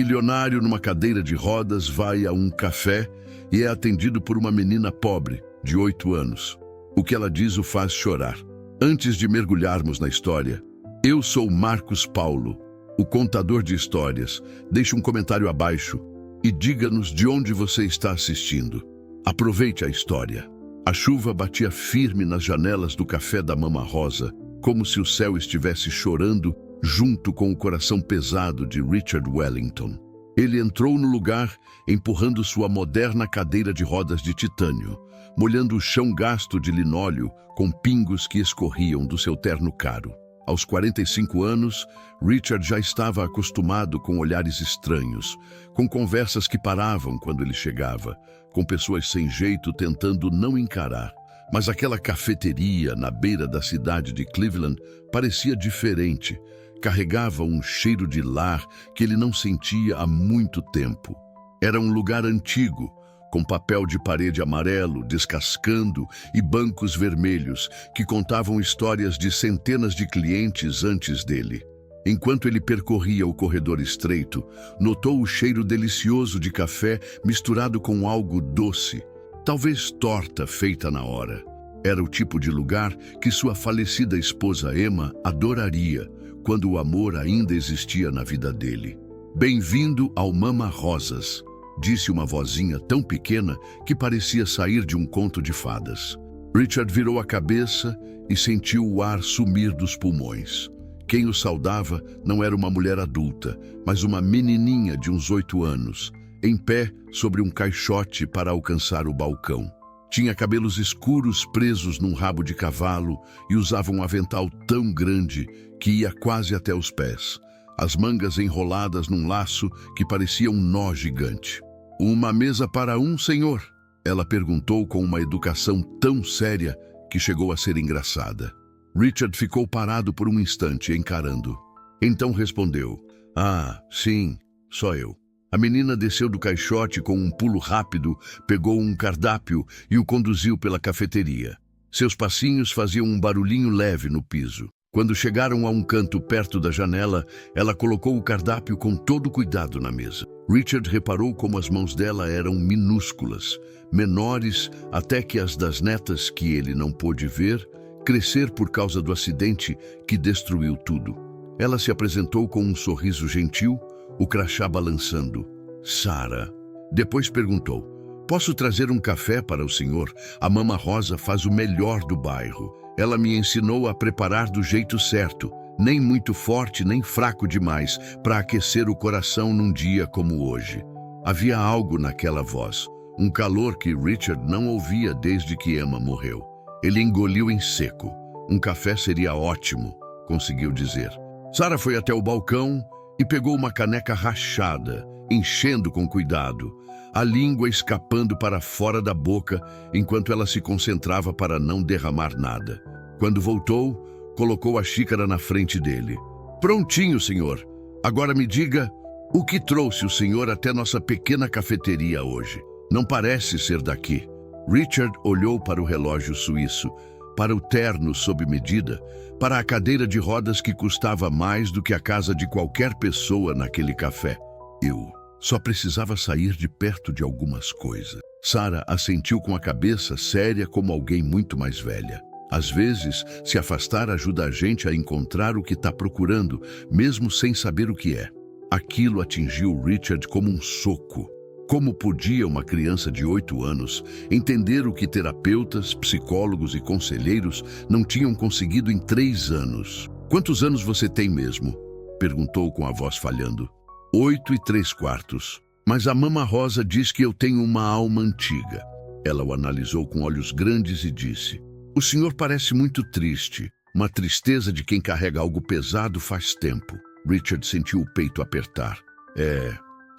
milionário numa cadeira de rodas vai a um café e é atendido por uma menina pobre, de 8 anos. O que ela diz o faz chorar. Antes de mergulharmos na história, eu sou Marcos Paulo, o contador de histórias. Deixe um comentário abaixo e diga-nos de onde você está assistindo. Aproveite a história. A chuva batia firme nas janelas do café da Mama Rosa, como se o céu estivesse chorando junto com o coração pesado de Richard Wellington. Ele entrou no lugar empurrando sua moderna cadeira de rodas de titânio, molhando o chão gasto de linóleo com pingos que escorriam do seu terno caro. Aos 45 anos, Richard já estava acostumado com olhares estranhos, com conversas que paravam quando ele chegava, com pessoas sem jeito tentando não encarar. Mas aquela cafeteria na beira da cidade de Cleveland parecia diferente. Carregava um cheiro de lar que ele não sentia há muito tempo. Era um lugar antigo, com papel de parede amarelo descascando e bancos vermelhos que contavam histórias de centenas de clientes antes dele. Enquanto ele percorria o corredor estreito, notou o cheiro delicioso de café misturado com algo doce, talvez torta feita na hora. Era o tipo de lugar que sua falecida esposa Emma adoraria, quando o amor ainda existia na vida dele. "Bem-vindo ao Mama Rosas", disse uma vozinha tão pequena que parecia sair de um conto de fadas. Richard virou a cabeça e sentiu o ar sumir dos pulmões. Quem o saudava não era uma mulher adulta, mas uma menininha de uns 8 anos, em pé sobre um caixote para alcançar o balcão. Tinha cabelos escuros presos num rabo de cavalo e usava um avental tão grande que ia quase até os pés, as mangas enroladas num laço que parecia um nó gigante. "Uma mesa para um, senhor?" ela perguntou com uma educação tão séria que chegou a ser engraçada. Richard ficou parado por um instante, encarando. Então respondeu: "Ah, sim, só eu." A menina desceu do caixote com um pulo rápido, pegou um cardápio e o conduziu pela cafeteria. Seus passinhos faziam um barulhinho leve no piso. Quando chegaram a um canto perto da janela, ela colocou o cardápio com todo cuidado na mesa. Richard reparou como as mãos dela eram minúsculas, menores até que as das netas que ele não pôde ver, crescer por causa do acidente que destruiu tudo. Ela se apresentou com um sorriso gentil, o crachá balançando. "Sarah." Depois perguntou: "Posso trazer um café para o senhor? A Mama Rosa faz o melhor do bairro. Ela me ensinou a preparar do jeito certo, nem muito forte nem fraco demais, para aquecer o coração num dia como hoje." Havia algo naquela voz, um calor que Richard não ouvia desde que Emma morreu. Ele engoliu em seco. "Um café seria ótimo", conseguiu dizer. Sarah foi até o balcão e pegou uma caneca rachada, enchendo com cuidado, a língua escapando para fora da boca enquanto ela se concentrava para não derramar nada. Quando voltou, colocou a xícara na frente dele. "Prontinho, senhor. Agora me diga, o que trouxe o senhor até nossa pequena cafeteria hoje? Não parece ser daqui." Richard olhou para o relógio suíço, para o terno sob medida, para a cadeira de rodas que custava mais do que a casa de qualquer pessoa naquele café. "Eu só precisava sair de perto de algumas coisas." Sarah assentiu com a cabeça séria como alguém muito mais velha. Às vezes, se afastar ajuda a gente a encontrar o que está procurando, mesmo sem saber o que é. Aquilo atingiu Richard como um soco. Como podia uma criança de 8 anos entender o que terapeutas, psicólogos e conselheiros não tinham conseguido em 3 anos? "Quantos anos você tem mesmo?" perguntou com a voz falhando. 8 3/4. "Mas a Mama Rosa diz que eu tenho uma alma antiga." Ela o analisou com olhos grandes e disse: "O senhor parece muito triste, uma tristeza de quem carrega algo pesado faz tempo." Richard sentiu o peito apertar.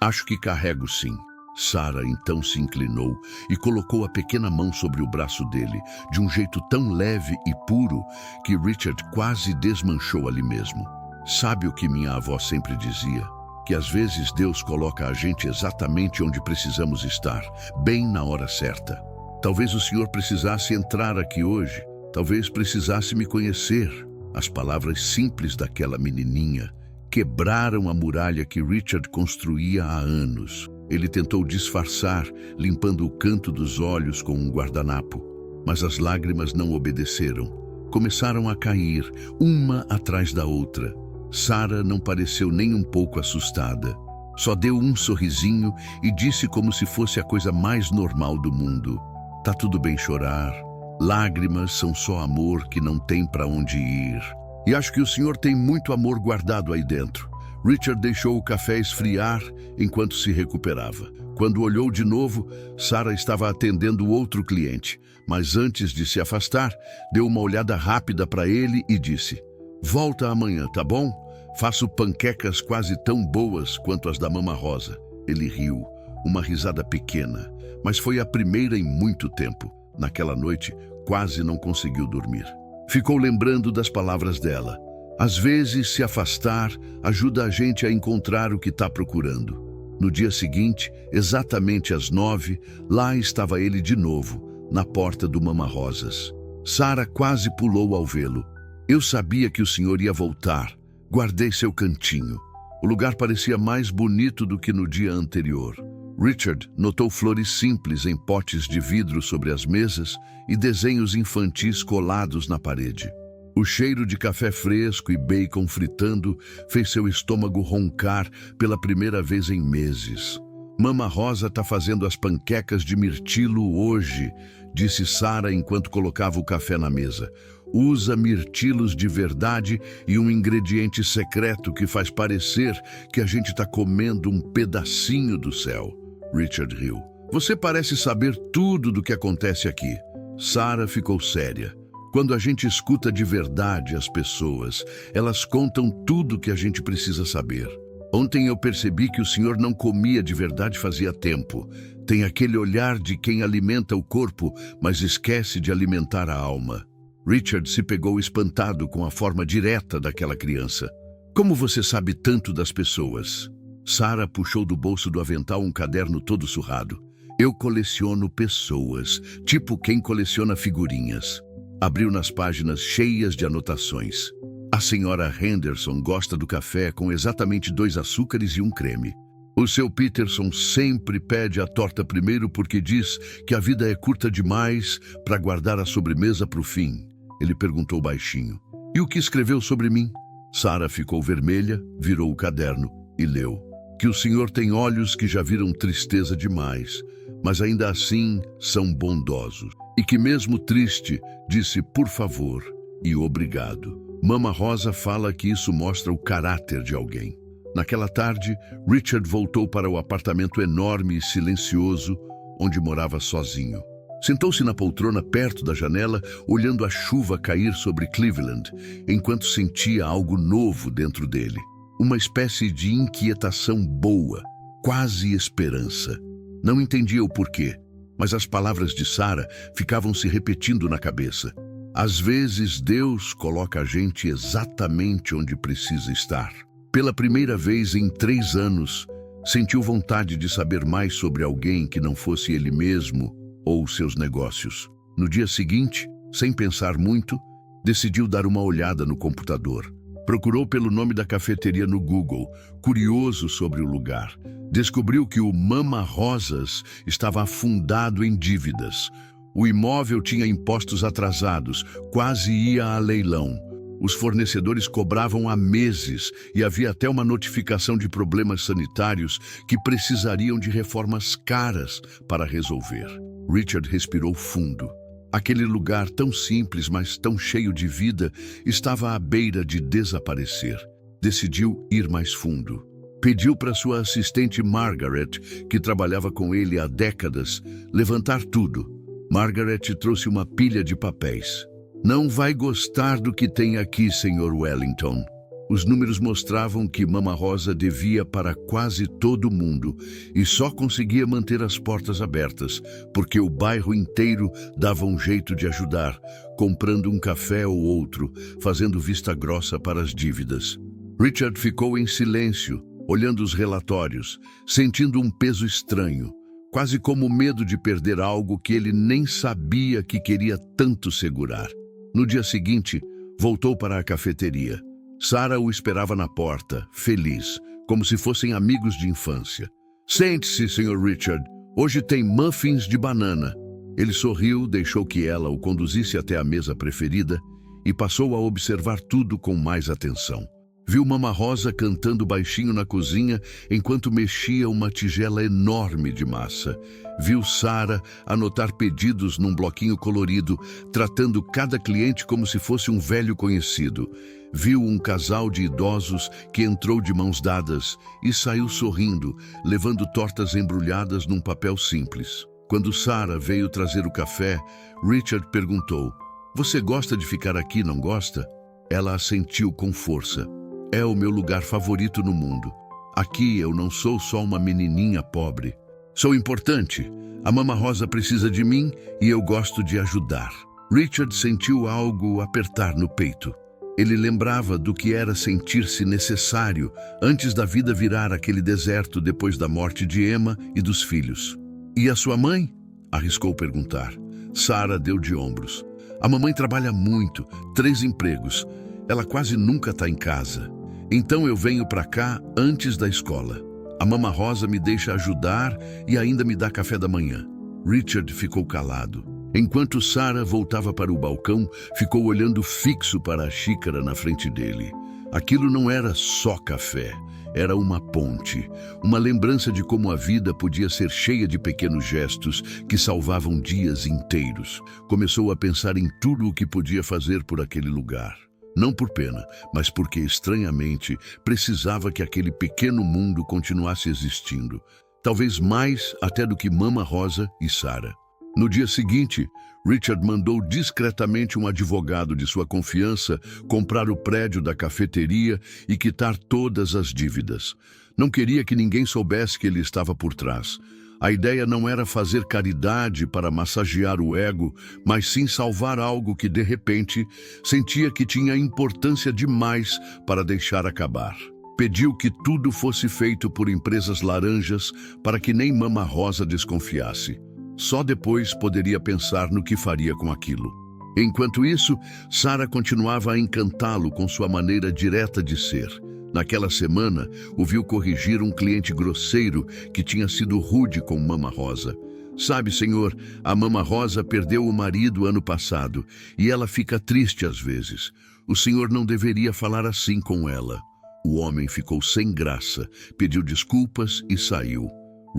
Acho que carrego sim." Sarah então se inclinou e colocou a pequena mão sobre o braço dele, de um jeito tão leve e puro que Richard quase desmanchou ali mesmo. "Sabe o que minha avó sempre dizia? Que às vezes Deus coloca a gente exatamente onde precisamos estar, bem na hora certa. Talvez o senhor precisasse entrar aqui hoje, talvez precisasse me conhecer." As palavras simples daquela menininha, quebraram a muralha que Richard construía há anos. Ele tentou disfarçar, limpando o canto dos olhos com um guardanapo, mas as lágrimas não obedeceram. Começaram a cair, uma atrás da outra. Sarah não pareceu nem um pouco assustada. Só deu um sorrisinho e disse como se fosse a coisa mais normal do mundo: "Tá tudo bem chorar. Lágrimas são só amor que não tem para onde ir. E acho que o senhor tem muito amor guardado aí dentro." Richard deixou o café esfriar enquanto se recuperava. Quando olhou de novo, Sarah estava atendendo outro cliente, mas antes de se afastar, deu uma olhada rápida para ele e disse: "Volta amanhã, tá bom? Faço panquecas quase tão boas quanto as da Mama Rosa." Ele riu, uma risada pequena, mas foi a primeira em muito tempo. Naquela noite, quase não conseguiu dormir. Ficou lembrando das palavras dela. Às vezes, se afastar ajuda a gente a encontrar o que está procurando. No dia seguinte, exatamente às 9, lá estava ele de novo, na porta do Mama Rosas. Sarah quase pulou ao vê-lo. "Eu sabia que o senhor ia voltar. Guardei seu cantinho." O lugar parecia mais bonito do que no dia anterior. Richard notou flores simples em potes de vidro sobre as mesas e desenhos infantis colados na parede. O cheiro de café fresco e bacon fritando fez seu estômago roncar pela primeira vez em meses. "Mama Rosa está fazendo as panquecas de mirtilo hoje", disse Sarah enquanto colocava o café na mesa. "Usa mirtilos de verdade e um ingrediente secreto que faz parecer que a gente está comendo um pedacinho do céu." Richard riu. "Você parece saber tudo do que acontece aqui." Sarah ficou séria. "Quando a gente escuta de verdade as pessoas, elas contam tudo o que a gente precisa saber. Ontem eu percebi que o senhor não comia de verdade fazia tempo. Tem aquele olhar de quem alimenta o corpo, mas esquece de alimentar a alma." Richard se pegou espantado com a forma direta daquela criança. "Como você sabe tanto das pessoas?" Sarah puxou do bolso do avental um caderno todo surrado. "Eu coleciono pessoas, tipo quem coleciona figurinhas." Abriu nas páginas cheias de anotações. "A senhora Henderson gosta do café com exatamente 2 açúcares e um creme. O seu Peterson sempre pede a torta primeiro porque diz que a vida é curta demais para guardar a sobremesa para o fim." Ele perguntou baixinho. "E o que escreveu sobre mim?" Sarah ficou vermelha, virou o caderno e leu: "Que o senhor tem olhos que já viram tristeza demais, mas ainda assim são bondosos. E que mesmo triste, disse por favor e obrigado." Mama Rosa fala que isso mostra o caráter de alguém. Naquela tarde, Richard voltou para o apartamento enorme e silencioso onde morava sozinho. Sentou-se na poltrona perto da janela, olhando a chuva cair sobre Cleveland, enquanto sentia algo novo dentro dele. Uma espécie de inquietação boa, quase esperança. Não entendia o porquê, mas as palavras de Sarah ficavam se repetindo na cabeça. Às vezes Deus coloca a gente exatamente onde precisa estar. Pela primeira vez em 3 anos, sentiu vontade de saber mais sobre alguém que não fosse ele mesmo ou seus negócios. No dia seguinte, sem pensar muito, decidiu dar uma olhada no computador. Procurou pelo nome da cafeteria no Google, curioso sobre o lugar. Descobriu que o Mama Rosas estava afundado em dívidas. O imóvel tinha impostos atrasados, quase ia a leilão. Os fornecedores cobravam há meses e havia até uma notificação de problemas sanitários que precisariam de reformas caras para resolver. Richard respirou fundo. Aquele lugar tão simples, mas tão cheio de vida, estava à beira de desaparecer. Decidiu ir mais fundo. Pediu para sua assistente Margaret, que trabalhava com ele há décadas, levantar tudo. Margaret trouxe uma pilha de papéis. "Não vai gostar do que tem aqui, Sr. Wellington." Os números mostravam que Mama Rosa devia para quase todo mundo e só conseguia manter as portas abertas, porque o bairro inteiro dava um jeito de ajudar, comprando um café ou outro, fazendo vista grossa para as dívidas. Richard ficou em silêncio, olhando os relatórios, sentindo um peso estranho, quase como medo de perder algo que ele nem sabia que queria tanto segurar. No dia seguinte, voltou para a cafeteria. Sarah o esperava na porta, feliz, como se fossem amigos de infância. Sente-se, Sr. Richard. Hoje tem muffins de banana. Ele sorriu, deixou que ela o conduzisse até a mesa preferida e passou a observar tudo com mais atenção. Viu Mama Rosa cantando baixinho na cozinha enquanto mexia uma tigela enorme de massa. Viu Sarah anotar pedidos num bloquinho colorido, tratando cada cliente como se fosse um velho conhecido. Viu um casal de idosos que entrou de mãos dadas e saiu sorrindo, levando tortas embrulhadas num papel simples. Quando Sarah veio trazer o café, Richard perguntou: "Você gosta de ficar aqui, não gosta?" Ela assentiu com força. "É o meu lugar favorito no mundo. Aqui eu não sou só uma menininha pobre. Sou importante. A Mama Rosa precisa de mim e eu gosto de ajudar." Richard sentiu algo apertar no peito. Ele lembrava do que era sentir-se necessário antes da vida virar aquele deserto depois da morte de Emma e dos filhos. "E a sua mãe?" arriscou perguntar. Sarah deu de ombros. "A mamãe trabalha muito, 3 empregos. Ela quase nunca está em casa. Então eu venho para cá antes da escola. A Mama Rosa me deixa ajudar e ainda me dá café da manhã." Richard ficou calado. Enquanto Sarah voltava para o balcão, ficou olhando fixo para a xícara na frente dele. Aquilo não era só café, era uma ponte, uma lembrança de como a vida podia ser cheia de pequenos gestos que salvavam dias inteiros. Começou a pensar em tudo o que podia fazer por aquele lugar. Não por pena, mas porque, estranhamente, precisava que aquele pequeno mundo continuasse existindo. Talvez mais até do que Mama Rosa e Sarah. No dia seguinte, Richard mandou discretamente um advogado de sua confiança comprar o prédio da cafeteria e quitar todas as dívidas. Não queria que ninguém soubesse que ele estava por trás. A ideia não era fazer caridade para massagear o ego, mas sim salvar algo que, de repente, sentia que tinha importância demais para deixar acabar. Pediu que tudo fosse feito por empresas laranjas para que nem Mama Rosa desconfiasse. Só depois poderia pensar no que faria com aquilo. Enquanto isso, Sarah continuava a encantá-lo com sua maneira direta de ser. Naquela semana, o viu corrigir um cliente grosseiro que tinha sido rude com Mama Rosa. "Sabe, senhor, a Mama Rosa perdeu o marido ano passado e ela fica triste às vezes. O senhor não deveria falar assim com ela." O homem ficou sem graça, pediu desculpas e saiu.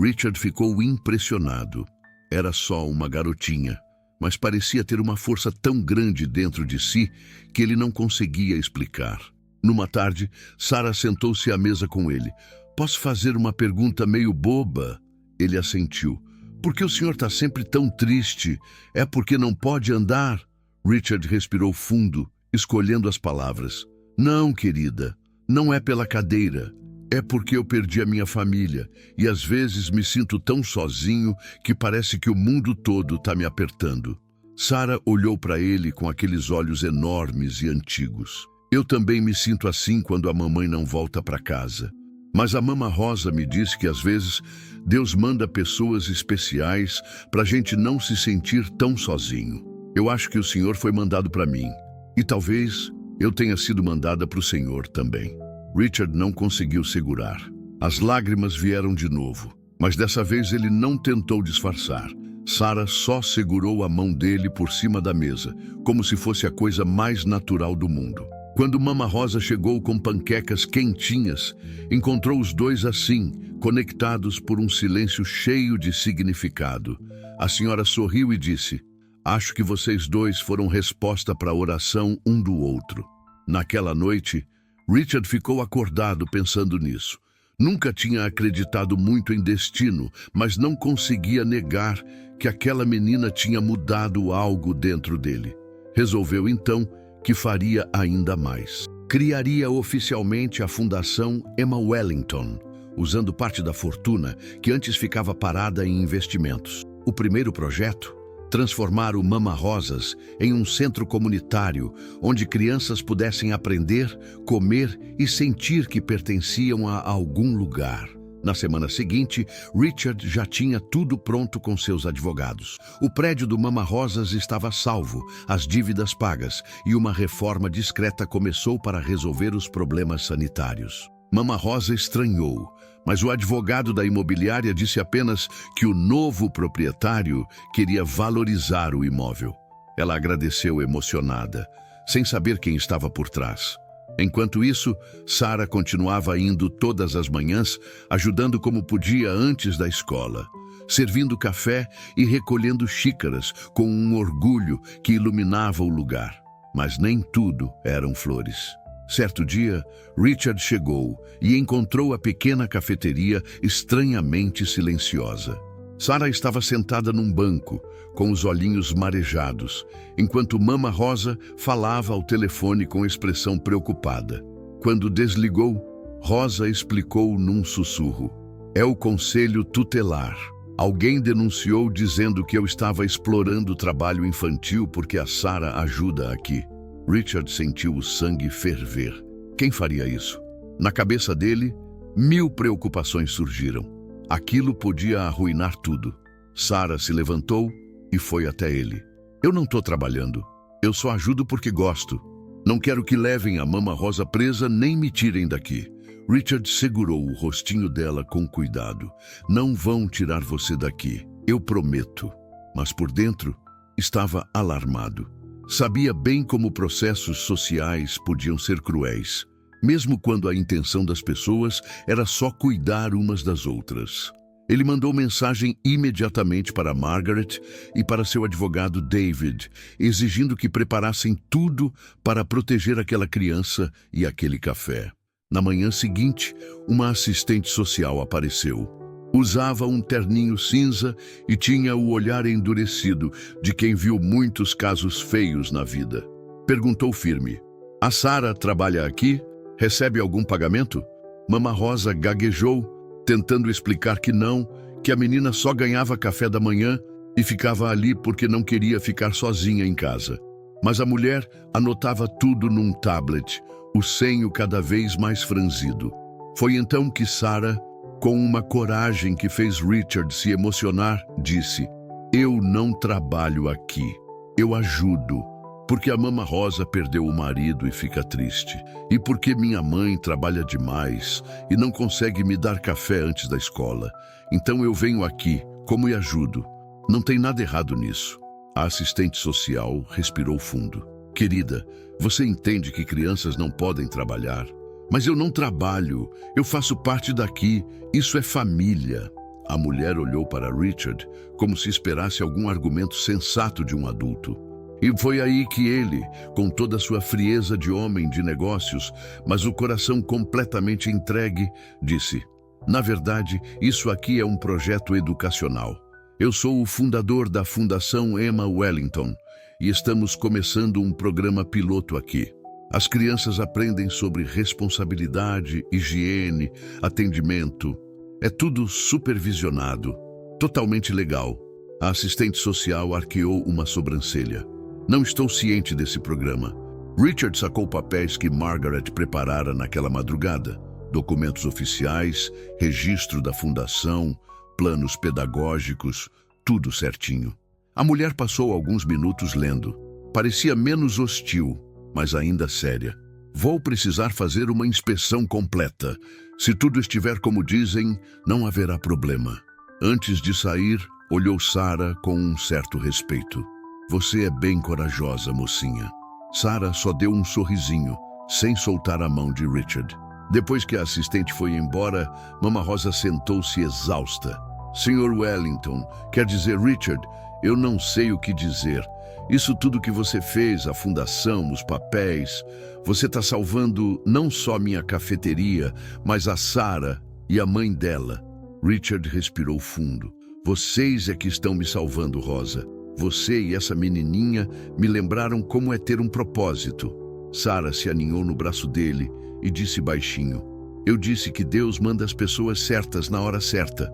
Richard ficou impressionado. Era só uma garotinha, mas parecia ter uma força tão grande dentro de si que ele não conseguia explicar. Numa tarde, Sarah sentou-se à mesa com ele. "Posso fazer uma pergunta meio boba?" Ele assentiu. "Por que o senhor está sempre tão triste? É porque não pode andar?" Richard respirou fundo, escolhendo as palavras. "Não, querida, não é pela cadeira. É porque eu perdi a minha família e às vezes me sinto tão sozinho que parece que o mundo todo está me apertando." Sarah olhou para ele com aqueles olhos enormes e antigos. "Eu também me sinto assim quando a mamãe não volta para casa. Mas a Mama Rosa me disse que às vezes Deus manda pessoas especiais para a gente não se sentir tão sozinho. Eu acho que o Senhor foi mandado para mim. E talvez eu tenha sido mandada para o Senhor também." Richard não conseguiu segurar. As lágrimas vieram de novo, mas dessa vez ele não tentou disfarçar. Sarah só segurou a mão dele por cima da mesa, como se fosse a coisa mais natural do mundo. Quando Mama Rosa chegou com panquecas quentinhas, encontrou os dois assim, conectados por um silêncio cheio de significado. A senhora sorriu e disse: "Acho que vocês dois foram resposta para a oração um do outro." Naquela noite, Richard ficou acordado pensando nisso. Nunca tinha acreditado muito em destino, mas não conseguia negar que aquela menina tinha mudado algo dentro dele. Resolveu então que faria ainda mais. Criaria oficialmente a Fundação Emma Wellington, usando parte da fortuna que antes ficava parada em investimentos. O primeiro projeto: transformar o Mama Rosas em um centro comunitário onde crianças pudessem aprender, comer e sentir que pertenciam a algum lugar. Na semana seguinte, Richard já tinha tudo pronto com seus advogados. O prédio do Mama Rosas estava salvo, as dívidas pagas e uma reforma discreta começou para resolver os problemas sanitários. Mama Rosa estranhou, mas o advogado da imobiliária disse apenas que o novo proprietário queria valorizar o imóvel. Ela agradeceu emocionada, sem saber quem estava por trás. Enquanto isso, Sara continuava indo todas as manhãs, ajudando como podia antes da escola, servindo café e recolhendo xícaras com um orgulho que iluminava o lugar. Mas nem tudo eram flores. Certo dia, Richard chegou e encontrou a pequena cafeteria estranhamente silenciosa. Sara estava sentada num banco, com os olhinhos marejados, enquanto Mama Rosa falava ao telefone com expressão preocupada. Quando desligou, Rosa explicou num sussurro. É o conselho tutelar. Alguém denunciou dizendo que eu estava explorando o trabalho infantil porque a Sara ajuda aqui. Richard sentiu o sangue ferver. Quem faria isso? Na cabeça dele, 1000 preocupações surgiram. Aquilo podia arruinar tudo. Sara se levantou e foi até ele. Eu não estou trabalhando. Eu só ajudo porque gosto. Não quero que levem a Mama Rosa presa nem me tirem daqui. Richard segurou o rostinho dela com cuidado. Não vão tirar você daqui, eu prometo. Mas por dentro, estava alarmado. Sabia bem como processos sociais podiam ser cruéis, mesmo quando a intenção das pessoas era só cuidar umas das outras. Ele mandou mensagem imediatamente para Margaret e para seu advogado David, exigindo que preparassem tudo para proteger aquela criança e aquele café. Na manhã seguinte, uma assistente social apareceu. Usava um terninho cinza e tinha o olhar endurecido de quem viu muitos casos feios na vida. Perguntou firme: "A Sara trabalha aqui? Recebe algum pagamento?" Mama Rosa gaguejou, tentando explicar que não, que a menina só ganhava café da manhã e ficava ali porque não queria ficar sozinha em casa. Mas a mulher anotava tudo num tablet, o senho cada vez mais franzido. Foi então que Sara, com uma coragem que fez Richard se emocionar, disse: "Eu não trabalho aqui, eu ajudo. Porque a Mama Rosa perdeu o marido e fica triste. E porque minha mãe trabalha demais e não consegue me dar café antes da escola. Então eu venho aqui, como e ajudo. Não tem nada errado nisso." A assistente social respirou fundo. "Querida, você entende que crianças não podem trabalhar? Mas eu não trabalho, eu faço parte daqui, isso é família." A mulher olhou para Richard como se esperasse algum argumento sensato de um adulto. E foi aí que ele, com toda a sua frieza de homem de negócios, mas o coração completamente entregue, disse: "Na verdade, isso aqui é um projeto educacional. Eu sou o fundador da Fundação Emma Wellington e estamos começando um programa piloto aqui. As crianças aprendem sobre responsabilidade, higiene, atendimento. É tudo supervisionado, totalmente legal." A assistente social arqueou uma sobrancelha. "Não estou ciente desse programa." Richard sacou papéis que Margaret preparara naquela madrugada. Documentos oficiais, registro da fundação, planos pedagógicos, tudo certinho. A mulher passou alguns minutos lendo. Parecia menos hostil, mas ainda séria. "Vou precisar fazer uma inspeção completa. Se tudo estiver como dizem, não haverá problema." Antes de sair, olhou Sara com um certo respeito. "Você é bem corajosa, mocinha." Sara só deu um sorrisinho, sem soltar a mão de Richard. Depois que a assistente foi embora, Mama Rosa sentou-se exausta. "Sr. Wellington, quer dizer Richard, eu não sei o que dizer. Isso tudo que você fez, a fundação, os papéis, você está salvando não só minha cafeteria, mas a Sara e a mãe dela." Richard respirou fundo. "Vocês é que estão me salvando, Rosa. Você e essa menininha me lembraram como é ter um propósito." Sara se aninhou no braço dele e disse baixinho: "Eu disse que Deus manda as pessoas certas na hora certa."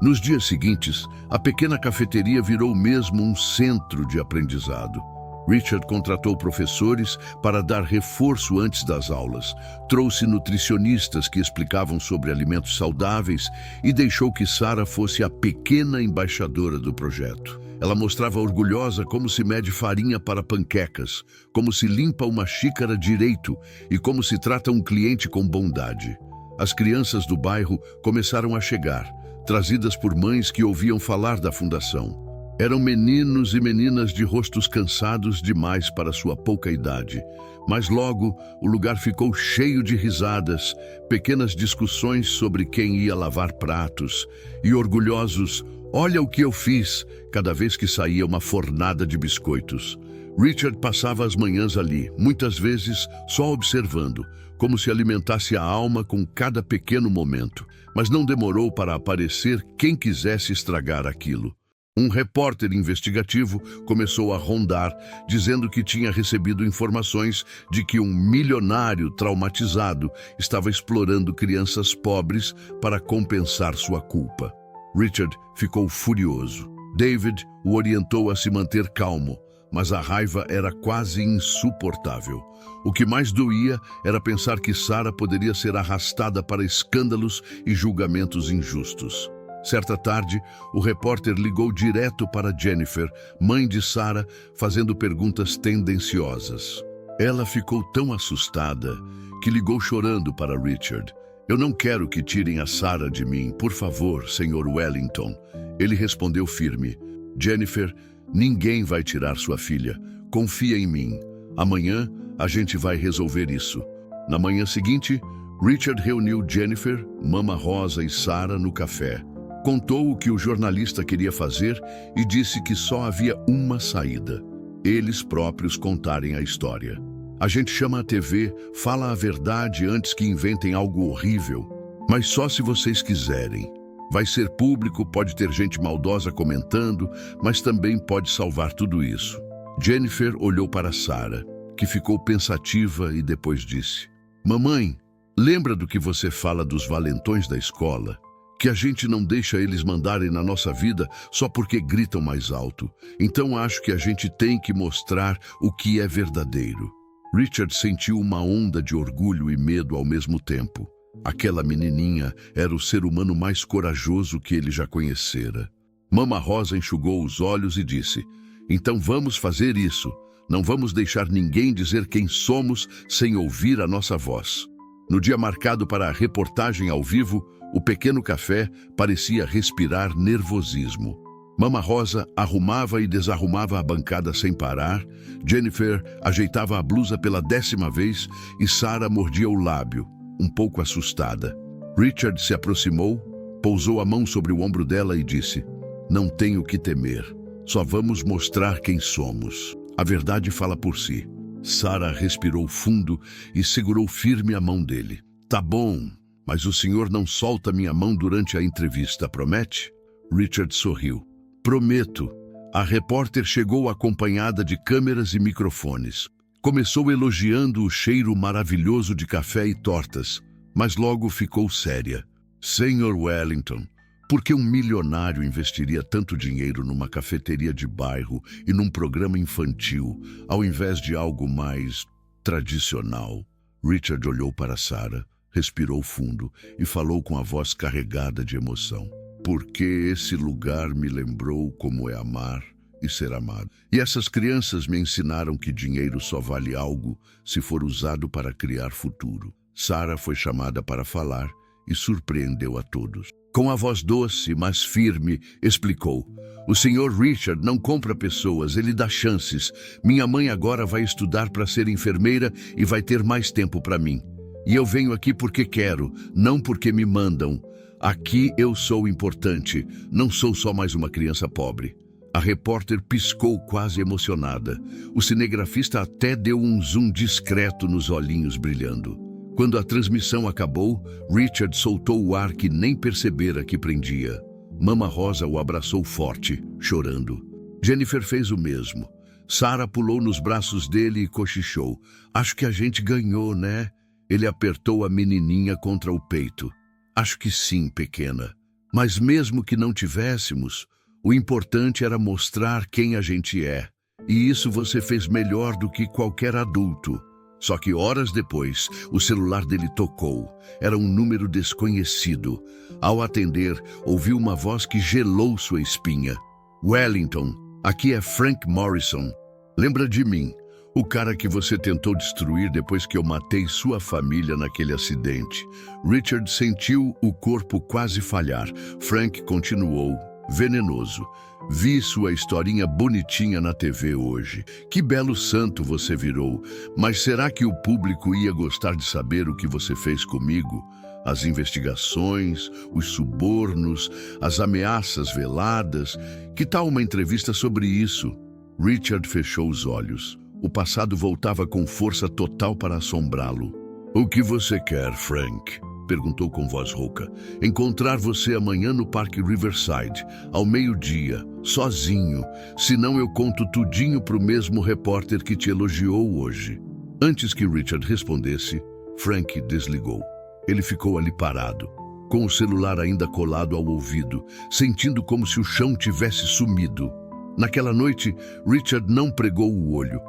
Nos dias seguintes, a pequena cafeteria virou mesmo um centro de aprendizado. Richard contratou professores para dar reforço antes das aulas, trouxe nutricionistas que explicavam sobre alimentos saudáveis e deixou que Sarah fosse a pequena embaixadora do projeto. Ela mostrava orgulhosa como se mede farinha para panquecas, como se limpa uma xícara direito e como se trata um cliente com bondade. As crianças do bairro começaram a chegar, trazidas por mães que ouviam falar da fundação. Eram meninos e meninas de rostos cansados demais para sua pouca idade, mas logo o lugar ficou cheio de risadas, pequenas discussões sobre quem ia lavar pratos e orgulhosos "olha o que eu fiz" cada vez que saía uma fornada de biscoitos. Richard passava as manhãs ali, muitas vezes só observando, como se alimentasse a alma com cada pequeno momento, mas não demorou para aparecer quem quisesse estragar aquilo. Um repórter investigativo começou a rondar, dizendo que tinha recebido informações de que um milionário traumatizado estava explorando crianças pobres para compensar sua culpa. Richard ficou furioso. David o orientou a se manter calmo, mas a raiva era quase insuportável. O que mais doía era pensar que Sarah poderia ser arrastada para escândalos e julgamentos injustos. Certa tarde, o repórter ligou direto para Jennifer, mãe de Sarah, fazendo perguntas tendenciosas. Ela ficou tão assustada que ligou chorando para Richard. "Eu não quero que tirem a Sarah de mim, por favor, Sr. Wellington." Ele respondeu firme. "Jennifer, ninguém vai tirar sua filha. Confia em mim. Amanhã a gente vai resolver isso." Na manhã seguinte, Richard reuniu Jennifer, Mama Rosa e Sarah no café. Contou o que o jornalista queria fazer e disse que só havia uma saída: eles próprios contarem a história. "A gente chama a TV, fala a verdade antes que inventem algo horrível. Mas só se vocês quiserem. Vai ser público, pode ter gente maldosa comentando, mas também pode salvar tudo isso." Jennifer olhou para Sarah, que ficou pensativa e depois disse: "Mamãe, lembra do que você fala dos valentões da escola? Que a gente não deixa eles mandarem na nossa vida só porque gritam mais alto. Então acho que a gente tem que mostrar o que é verdadeiro." Richard sentiu uma onda de orgulho e medo ao mesmo tempo. Aquela menininha era o ser humano mais corajoso que ele já conhecera. Mama Rosa enxugou os olhos e disse: "Então vamos fazer isso. Não vamos deixar ninguém dizer quem somos sem ouvir a nossa voz." No dia marcado para a reportagem ao vivo, o pequeno café parecia respirar nervosismo. Mama Rosa arrumava e desarrumava a bancada sem parar, Jennifer ajeitava a blusa pela 10ª vez e Sarah mordia o lábio, um pouco assustada. Richard se aproximou, pousou a mão sobre o ombro dela e disse: "Não tenho o que temer, só vamos mostrar quem somos. A verdade fala por si." Sarah respirou fundo e segurou firme a mão dele. "Tá bom, mas o senhor não solta minha mão durante a entrevista, promete?" Richard sorriu. "Prometo." A repórter chegou acompanhada de câmeras e microfones. Começou elogiando o cheiro maravilhoso de café e tortas, mas logo ficou séria. "Sr. Wellington, por que um milionário investiria tanto dinheiro numa cafeteria de bairro e num programa infantil, ao invés de algo mais tradicional?" Richard olhou para Sarah, respirou fundo e falou com a voz carregada de emoção. "Porque esse lugar me lembrou como é amar e ser amado. E essas crianças me ensinaram que dinheiro só vale algo se for usado para criar futuro." Sarah foi chamada para falar e surpreendeu a todos. Com a voz doce, mas firme, explicou: "O Sr. Richard não compra pessoas, ele dá chances. Minha mãe agora vai estudar para ser enfermeira e vai ter mais tempo para mim. E eu venho aqui porque quero, não porque me mandam. Aqui eu sou importante, não sou só mais uma criança pobre." A repórter piscou quase emocionada. O cinegrafista até deu um zoom discreto nos olhinhos brilhando. Quando a transmissão acabou, Richard soltou o ar que nem percebera que prendia. Mama Rosa o abraçou forte, chorando. Jennifer fez o mesmo. Sarah pulou nos braços dele e cochichou: "Acho que a gente ganhou, né?" Ele apertou a menininha contra o peito. "Acho que sim, pequena. Mas mesmo que não tivéssemos, o importante era mostrar quem a gente é. E isso você fez melhor do que qualquer adulto. Só que horas depois, o celular dele tocou. Era um número desconhecido. Ao atender, ouviu uma voz que gelou sua espinha. Wellington, aqui é Frank Morrison. Lembra de mim? O cara que você tentou destruir depois que eu matei sua família naquele acidente. Richard sentiu o corpo quase falhar. Frank continuou, venenoso. Vi sua historinha bonitinha na TV hoje. Que belo santo você virou. Mas será que o público ia gostar de saber o que você fez comigo? As investigações, os subornos, as ameaças veladas. Que tal uma entrevista sobre isso? Richard fechou os olhos. O passado voltava com força total para assombrá-lo. O que você quer, Frank? Perguntou com voz rouca. Encontrar você amanhã no Parque Riverside, ao meio-dia, sozinho. Senão eu conto tudinho pro mesmo repórter que te elogiou hoje. Antes que Richard respondesse, Frank desligou. Ele ficou ali parado, com o celular ainda colado ao ouvido, sentindo como se o chão tivesse sumido. Naquela noite, Richard não pregou o olho.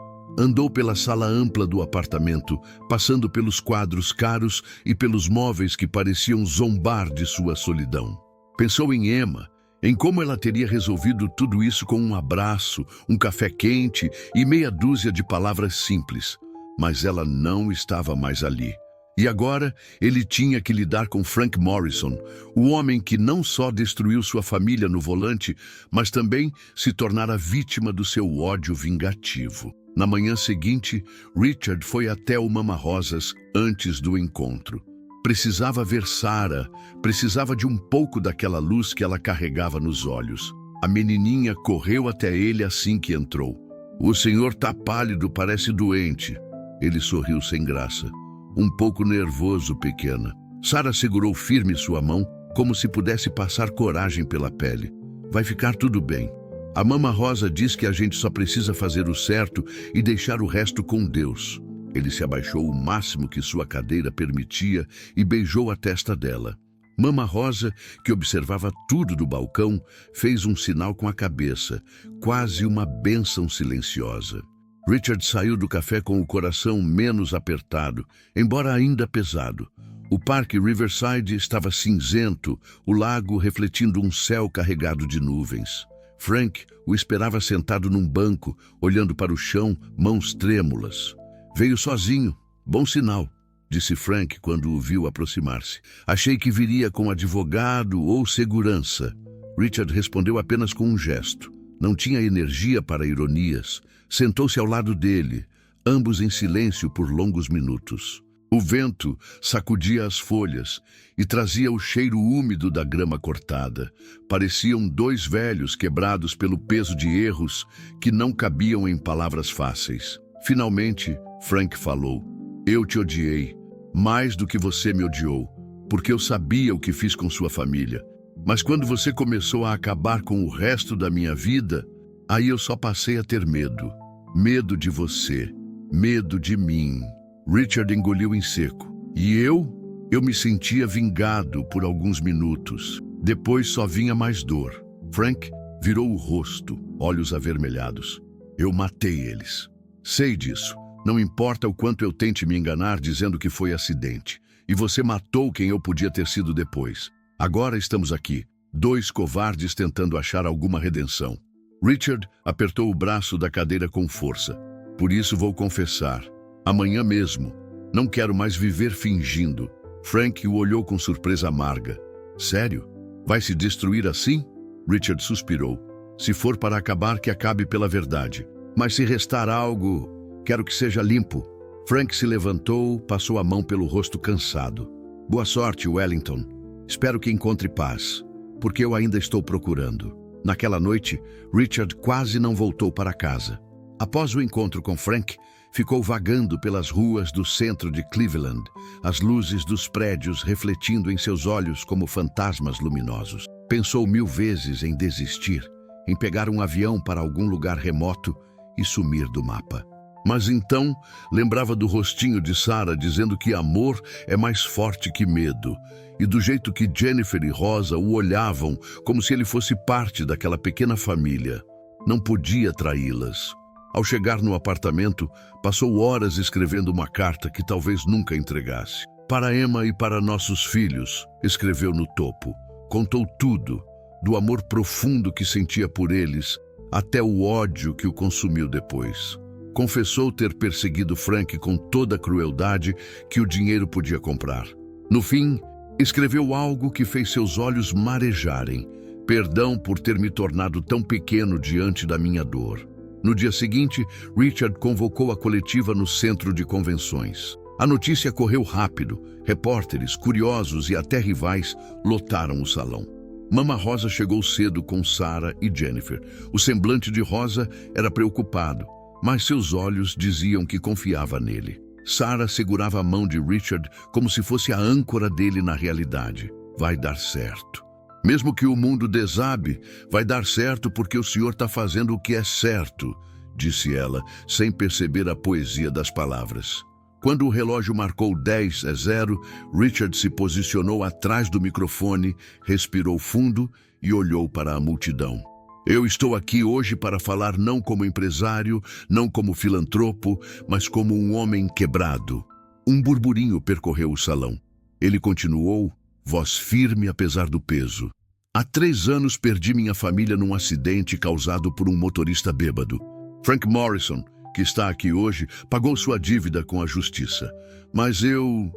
Andou pela sala ampla do apartamento, passando pelos quadros caros e pelos móveis que pareciam zombar de sua solidão. Pensou em Emma, em como ela teria resolvido tudo isso com um abraço, um café quente e meia dúzia de palavras simples. Mas ela não estava mais ali. E agora ele tinha que lidar com Frank Morrison, o homem que não só destruiu sua família no volante, mas também se tornara vítima do seu ódio vingativo. Na manhã seguinte, Richard foi até o Mama Rosas antes do encontro. Precisava ver Sarah, precisava de um pouco daquela luz que ela carregava nos olhos. A menininha correu até ele assim que entrou. O senhor tá pálido, parece doente. Ele sorriu sem graça. Um pouco nervoso, pequena. Sarah segurou firme sua mão, como se pudesse passar coragem pela pele. Vai ficar tudo bem. A Mama Rosa diz que a gente só precisa fazer o certo e deixar o resto com Deus. Ele se abaixou o máximo que sua cadeira permitia e beijou a testa dela. Mama Rosa, que observava tudo do balcão, fez um sinal com a cabeça, quase uma bênção silenciosa. Richard saiu do café com o coração menos apertado, embora ainda pesado. O Parque Riverside estava cinzento, o lago refletindo um céu carregado de nuvens. Frank o esperava sentado num banco, olhando para o chão, mãos trêmulas. Veio sozinho. Bom sinal, disse Frank quando o viu aproximar-se. Achei que viria com advogado ou segurança. Richard respondeu apenas com um gesto. Não tinha energia para ironias. Sentou-se ao lado dele, ambos em silêncio por longos minutos. O vento sacudia as folhas e trazia o cheiro úmido da grama cortada. Pareciam dois velhos quebrados pelo peso de erros que não cabiam em palavras fáceis. Finalmente, Frank falou: Eu te odiei, mais do que você me odiou, porque eu sabia o que fiz com sua família. Mas quando você começou a acabar com o resto da minha vida, aí eu só passei a ter medo. Medo de você, medo de mim. Richard engoliu em seco. E eu me sentia vingado por alguns minutos. Depois só vinha mais dor. Frank virou o rosto, olhos avermelhados. Eu matei eles. Sei disso. Não importa o quanto eu tente me enganar dizendo que foi acidente. E você matou quem eu podia ter sido depois. Agora estamos aqui, dois covardes tentando achar alguma redenção. Richard apertou o braço da cadeira com força. Por isso vou confessar. Amanhã mesmo. Não quero mais viver fingindo. Frank o olhou com surpresa amarga. Sério? Vai se destruir assim? Richard suspirou. Se for para acabar, que acabe pela verdade. Mas se restar algo, quero que seja limpo. Frank se levantou, passou a mão pelo rosto cansado. Boa sorte, Wellington. Espero que encontre paz, porque eu ainda estou procurando. Naquela noite, Richard quase não voltou para casa. Após o encontro com Frank, ficou vagando pelas ruas do centro de Cleveland, as luzes dos prédios refletindo em seus olhos como fantasmas luminosos. Pensou 1000 vezes em desistir, em pegar um avião para algum lugar remoto e sumir do mapa. Mas então lembrava do rostinho de Sarah dizendo que amor é mais forte que medo, e do jeito que Jennifer e Rosa o olhavam como se ele fosse parte daquela pequena família. Não podia traí-las. Ao chegar no apartamento, passou horas escrevendo uma carta que talvez nunca entregasse. Para Emma e para nossos filhos, escreveu no topo. Contou tudo, do amor profundo que sentia por eles, até o ódio que o consumiu depois. Confessou ter perseguido Frank com toda a crueldade que o dinheiro podia comprar. No fim, escreveu algo que fez seus olhos marejarem. Perdão por ter me tornado tão pequeno diante da minha dor. No dia seguinte, Richard convocou a coletiva no centro de convenções. A notícia correu rápido. Repórteres, curiosos e até rivais lotaram o salão. Mama Rosa chegou cedo com Sarah e Jennifer. O semblante de Rosa era preocupado, mas seus olhos diziam que confiava nele. Sarah segurava a mão de Richard como se fosse a âncora dele na realidade. Vai dar certo. Mesmo que o mundo desabe, vai dar certo porque o senhor está fazendo o que é certo, disse ela, sem perceber a poesia das palavras. Quando o relógio marcou 10:00, Richard se posicionou atrás do microfone, respirou fundo e olhou para a multidão. Eu estou aqui hoje para falar não como empresário, não como filantropo, mas como um homem quebrado. Um burburinho percorreu o salão. Ele continuou, voz firme apesar do peso. Há 3 anos perdi minha família num acidente causado por um motorista bêbado. Frank Morrison, que está aqui hoje, pagou sua dívida com a justiça. Mas eu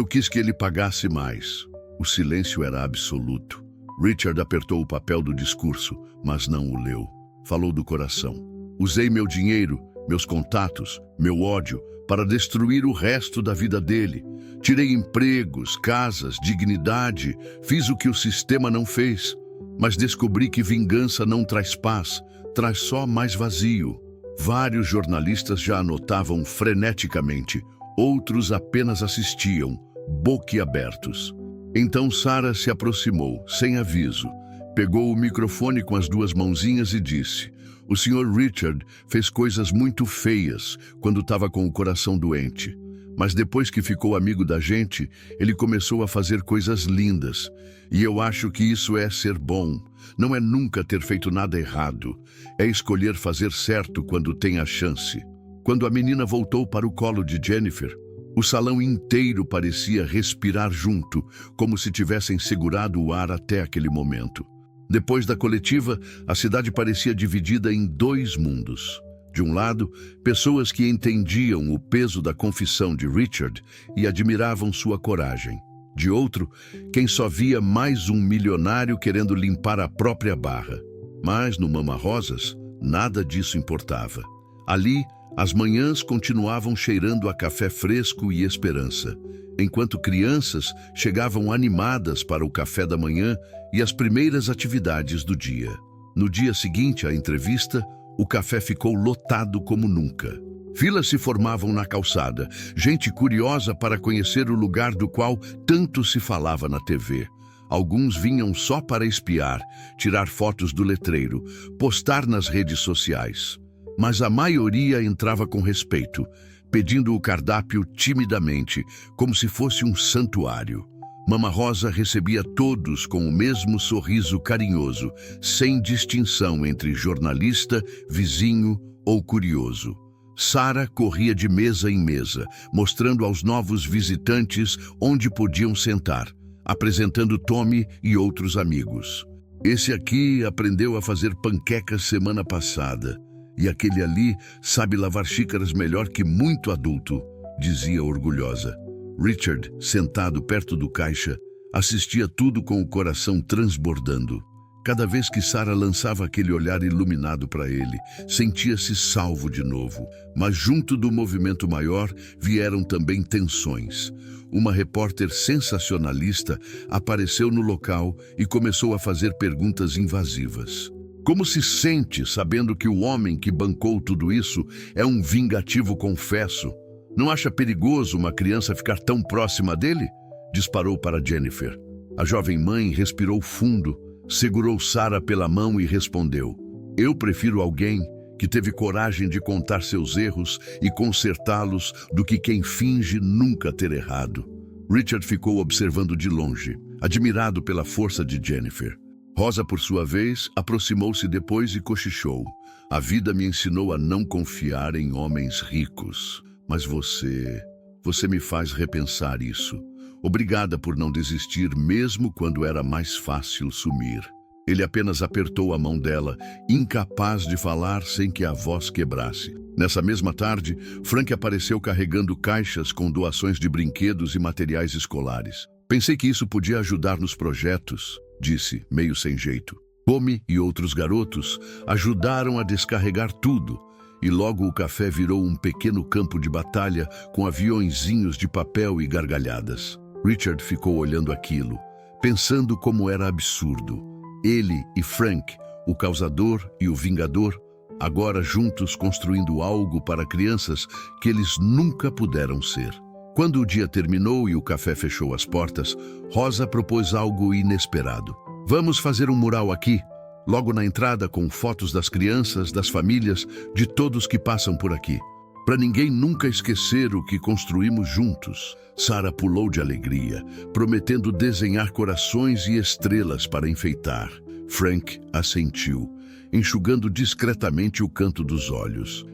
quis que ele pagasse mais. O silêncio era absoluto. Richard apertou o papel do discurso, mas não o leu. Falou do coração. Usei meu dinheiro, meus contatos, meu ódio, para destruir o resto da vida dele. Tirei empregos, casas, dignidade, fiz o que o sistema não fez. Mas descobri que vingança não traz paz, traz só mais vazio. Vários jornalistas já anotavam freneticamente, outros apenas assistiam, boquiabertos. Então Sarah se aproximou, sem aviso. Pegou o microfone com as 2 mãozinhas e disse: "O Sr. Richard fez coisas muito feias quando estava com o coração doente. Mas depois que ficou amigo da gente, ele começou a fazer coisas lindas. E eu acho que isso é ser bom. Não é nunca ter feito nada errado. É escolher fazer certo quando tem a chance." Quando a menina voltou para o colo de Jennifer, o salão inteiro parecia respirar junto, como se tivessem segurado o ar até aquele momento. Depois da coletiva, a cidade parecia dividida em 2 mundos. De um lado, pessoas que entendiam o peso da confissão de Richard e admiravam sua coragem. De outro, quem só via mais um milionário querendo limpar a própria barra. Mas no Mama Rosas, nada disso importava. Ali, as manhãs continuavam cheirando a café fresco e esperança, enquanto crianças chegavam animadas para o café da manhã e as primeiras atividades do dia. No dia seguinte à entrevista, o café ficou lotado como nunca. Filas se formavam na calçada, gente curiosa para conhecer o lugar do qual tanto se falava na TV. Alguns vinham só para espiar, tirar fotos do letreiro, postar nas redes sociais. Mas a maioria entrava com respeito, pedindo o cardápio timidamente, como se fosse um santuário. Mama Rosa recebia todos com o mesmo sorriso carinhoso, sem distinção entre jornalista, vizinho ou curioso. Sarah corria de mesa em mesa, mostrando aos novos visitantes onde podiam sentar, apresentando Tommy e outros amigos. Esse aqui aprendeu a fazer panquecas semana passada, e aquele ali sabe lavar xícaras melhor que muito adulto, dizia orgulhosa. Richard, sentado perto do caixa, assistia tudo com o coração transbordando. Cada vez que Sarah lançava aquele olhar iluminado para ele, sentia-se salvo de novo. Mas junto do movimento maior vieram também tensões. Uma repórter sensacionalista apareceu no local e começou a fazer perguntas invasivas. Como se sente sabendo que o homem que bancou tudo isso é um vingativo confesso? Não acha perigoso uma criança ficar tão próxima dele? Disparou para Jennifer. A jovem mãe respirou fundo, segurou Sarah pela mão e respondeu: "Eu prefiro alguém que teve coragem de contar seus erros e consertá-los do que quem finge nunca ter errado." Richard ficou observando de longe, admirado pela força de Jennifer. Rosa, por sua vez, aproximou-se depois e cochichou. A vida me ensinou a não confiar em homens ricos. Mas você me faz repensar isso. Obrigada por não desistir mesmo quando era mais fácil sumir. Ele apenas apertou a mão dela, incapaz de falar sem que a voz quebrasse. Nessa mesma tarde, Frank apareceu carregando caixas com doações de brinquedos e materiais escolares. Pensei que isso podia ajudar nos projetos, disse, meio sem jeito. Tommy e outros garotos ajudaram a descarregar tudo, e logo o café virou um pequeno campo de batalha com aviõezinhos de papel e gargalhadas. Richard ficou olhando aquilo, pensando como era absurdo. Ele e Frank, o causador e o vingador, agora juntos construindo algo para crianças que eles nunca puderam ser. Quando o dia terminou e o café fechou as portas, Rosa propôs algo inesperado. Vamos fazer um mural aqui, logo na entrada, com fotos das crianças, das famílias, de todos que passam por aqui. Para ninguém nunca esquecer o que construímos juntos. Sarah pulou de alegria, prometendo desenhar corações e estrelas para enfeitar. Frank assentiu, enxugando discretamente o canto dos olhos.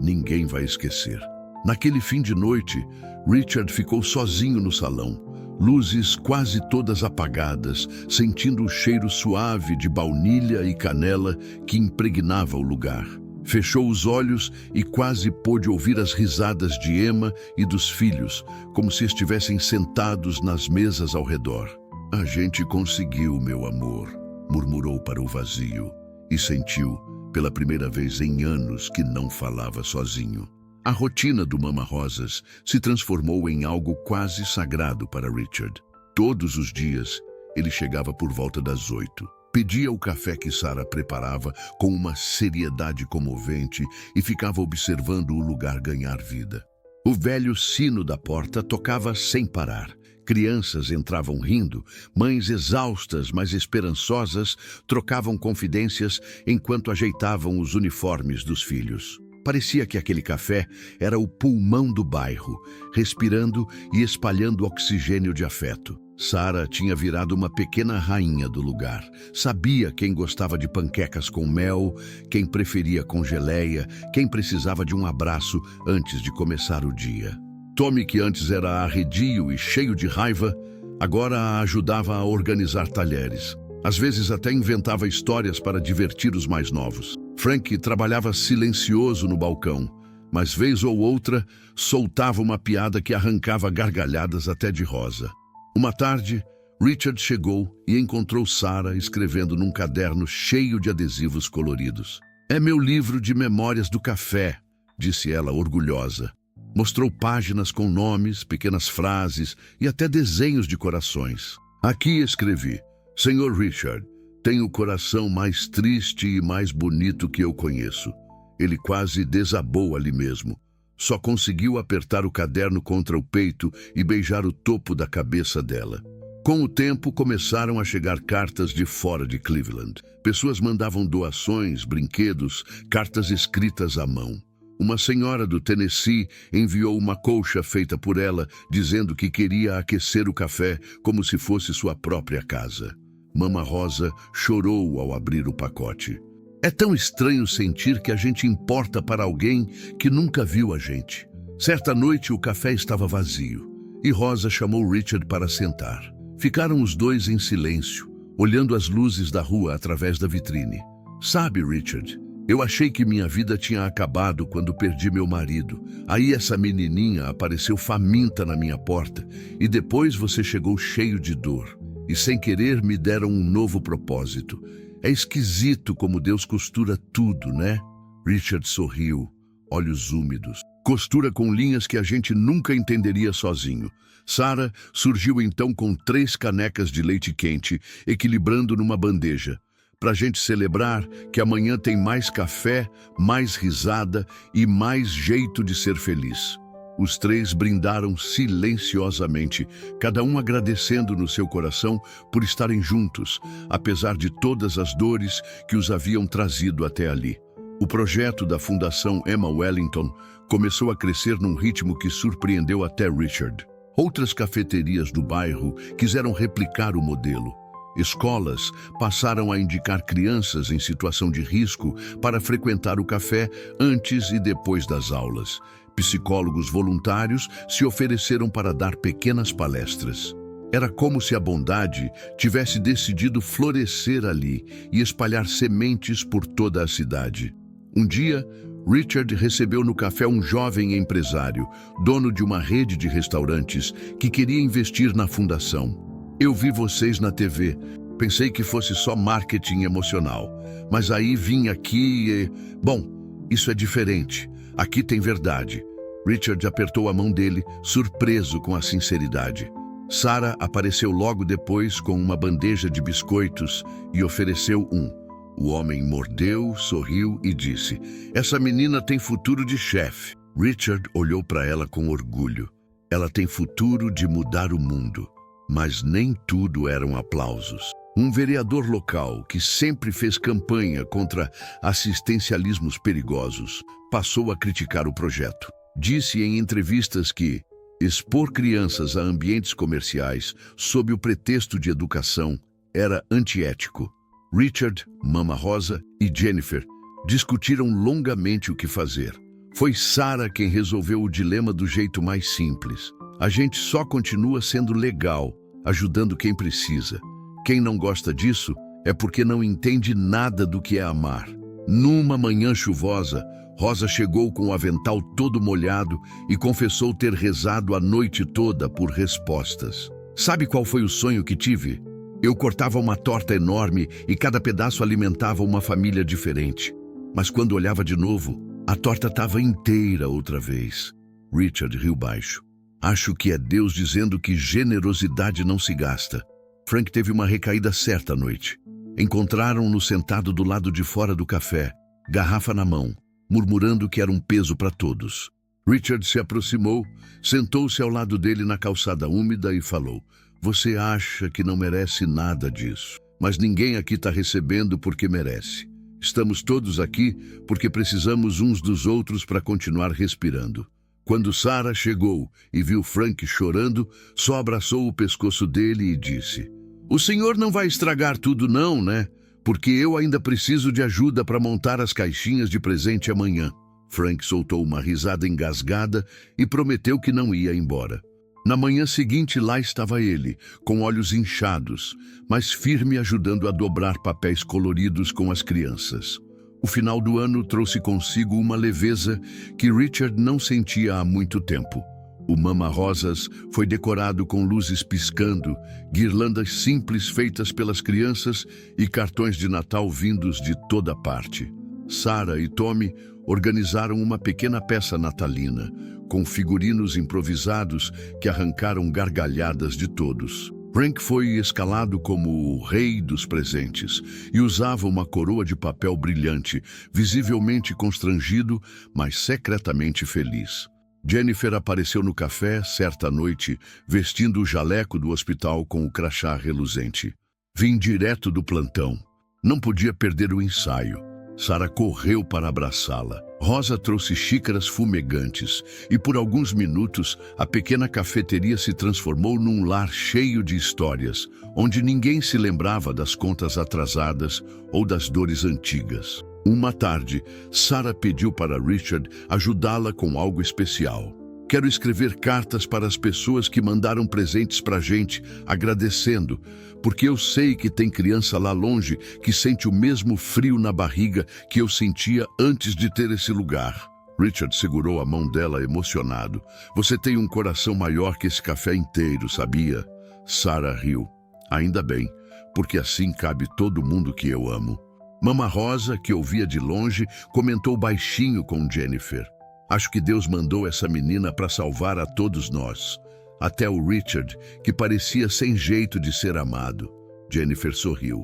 Ninguém vai esquecer. Naquele fim de noite, Richard ficou sozinho no salão. Luzes quase todas apagadas, sentindo o cheiro suave de baunilha e canela que impregnava o lugar. Fechou os olhos e quase pôde ouvir as risadas de Emma e dos filhos, como se estivessem sentados nas mesas ao redor. A gente conseguiu, meu amor, murmurou para o vazio, e sentiu, pela primeira vez em anos, que não falava sozinho. A rotina do Mama Rosas se transformou em algo quase sagrado para Richard. Todos os dias, ele chegava por volta das 8. Pedia o café que Sarah preparava com uma seriedade comovente e ficava observando o lugar ganhar vida. O velho sino da porta tocava sem parar. Crianças entravam rindo, mães exaustas, mas esperançosas, trocavam confidências enquanto ajeitavam os uniformes dos filhos. Parecia que aquele café era o pulmão do bairro, respirando e espalhando oxigênio de afeto. Sarah tinha virado uma pequena rainha do lugar. Sabia quem gostava de panquecas com mel, quem preferia com geleia, quem precisava de um abraço antes de começar o dia. Tommy, que antes era arredio e cheio de raiva, agora a ajudava a organizar talheres. Às vezes até inventava histórias para divertir os mais novos. Frank trabalhava silencioso no balcão, mas vez ou outra soltava uma piada que arrancava gargalhadas até de Rosa. Uma tarde, Richard chegou e encontrou Sarah escrevendo num caderno cheio de adesivos coloridos. É meu livro de memórias do café, disse ela orgulhosa. Mostrou páginas com nomes, pequenas frases e até desenhos de corações. Aqui escrevi: Senhor Richard, tem o coração mais triste e mais bonito que eu conheço. Ele quase desabou ali mesmo. Só conseguiu apertar o caderno contra o peito e beijar o topo da cabeça dela. Com o tempo, começaram a chegar cartas de fora de Cleveland. Pessoas mandavam doações, brinquedos, cartas escritas à mão. Uma senhora do Tennessee enviou uma colcha feita por ela, dizendo que queria aquecer o café como se fosse sua própria casa. Mama Rosa chorou ao abrir o pacote. É tão estranho sentir que a gente importa para alguém que nunca viu a gente. Certa noite o café estava vazio e Rosa chamou Richard para sentar. Ficaram os dois em silêncio, olhando as luzes da rua através da vitrine. Sabe, Richard, eu achei que minha vida tinha acabado quando perdi meu marido. Aí essa menininha apareceu faminta na minha porta e depois você chegou cheio de dor. E sem querer me deram um novo propósito. É esquisito como Deus costura tudo, né? Richard sorriu, olhos úmidos. Costura com linhas que a gente nunca entenderia sozinho. Sarah surgiu então com 3 canecas de leite quente, equilibrando numa bandeja. Pra gente celebrar que amanhã tem mais café, mais risada e mais jeito de ser feliz. Os 3 brindaram silenciosamente, cada um agradecendo no seu coração por estarem juntos, apesar de todas as dores que os haviam trazido até ali. O projeto da Fundação Emma Wellington começou a crescer num ritmo que surpreendeu até Richard. Outras cafeterias do bairro quiseram replicar o modelo. Escolas passaram a indicar crianças em situação de risco para frequentar o café antes e depois das aulas. Psicólogos voluntários se ofereceram para dar pequenas palestras. Era como se a bondade tivesse decidido florescer ali e espalhar sementes por toda a cidade. Um dia, Richard recebeu no café um jovem empresário, dono de uma rede de restaurantes, que queria investir na fundação. Eu vi vocês na TV. Pensei que fosse só marketing emocional. Mas aí vim aqui e... Bom, isso é diferente. Aqui tem verdade. Richard apertou a mão dele, surpreso com a sinceridade. Sarah apareceu logo depois com uma bandeja de biscoitos e ofereceu um. O homem mordeu, sorriu e disse: "Essa menina tem futuro de chefe." Richard olhou para ela com orgulho. Ela tem futuro de mudar o mundo. Mas nem tudo eram aplausos. Um vereador local, que sempre fez campanha contra assistencialismos perigosos, passou a criticar o projeto. Disse em entrevistas que expor crianças a ambientes comerciais, sob o pretexto de educação, era antiético. Richard, Mama Rosa e Jennifer discutiram longamente o que fazer. Foi Sarah quem resolveu o dilema do jeito mais simples. A gente só continua sendo legal, ajudando quem precisa. Quem não gosta disso é porque não entende nada do que é amar. Numa manhã chuvosa, Rosa chegou com o avental todo molhado e confessou ter rezado a noite toda por respostas. Sabe qual foi o sonho que tive? Eu cortava uma torta enorme e cada pedaço alimentava uma família diferente. Mas quando olhava de novo, a torta estava inteira outra vez. Richard riu baixo. Acho que é Deus dizendo que generosidade não se gasta. Frank teve uma recaída certa à noite. Encontraram-no sentado do lado de fora do café, garrafa na mão, murmurando que era um peso para todos. Richard se aproximou, sentou-se ao lado dele na calçada úmida e falou: "Você acha que não merece nada disso, mas ninguém aqui está recebendo porque merece. Estamos todos aqui porque precisamos uns dos outros para continuar respirando." Quando Sarah chegou e viu Frank chorando, só abraçou o pescoço dele e disse: "O senhor não vai estragar tudo não, né? Porque eu ainda preciso de ajuda para montar as caixinhas de presente amanhã." Frank soltou uma risada engasgada e prometeu que não ia embora. Na manhã seguinte, lá estava ele, com olhos inchados, mas firme, ajudando a dobrar papéis coloridos com as crianças. O final do ano trouxe consigo uma leveza que Richard não sentia há muito tempo. O Mama Rosas foi decorado com luzes piscando, guirlandas simples feitas pelas crianças e cartões de Natal vindos de toda parte. Sarah e Tommy organizaram uma pequena peça natalina, com figurinos improvisados que arrancaram gargalhadas de todos. Frank foi escalado como o rei dos presentes e usava uma coroa de papel brilhante, visivelmente constrangido, mas secretamente feliz. Jennifer apareceu no café certa noite, vestindo o jaleco do hospital com o crachá reluzente. Vim direto do plantão. Não podia perder o ensaio. Sarah correu para abraçá-la. Rosa trouxe xícaras fumegantes e por alguns minutos a pequena cafeteria se transformou num lar cheio de histórias, onde ninguém se lembrava das contas atrasadas ou das dores antigas. Uma tarde, Sarah pediu para Richard ajudá-la com algo especial. "Quero escrever cartas para as pessoas que mandaram presentes para a gente, agradecendo, porque eu sei que tem criança lá longe que sente o mesmo frio na barriga que eu sentia antes de ter esse lugar." Richard segurou a mão dela emocionado. "Você tem um coração maior que esse café inteiro, sabia?" Sarah riu. "Ainda bem, porque assim cabe todo mundo que eu amo." Mama Rosa, que ouvia de longe, comentou baixinho com Jennifer: "Acho que Deus mandou essa menina para salvar a todos nós." Até o Richard, que parecia sem jeito de ser amado. Jennifer sorriu.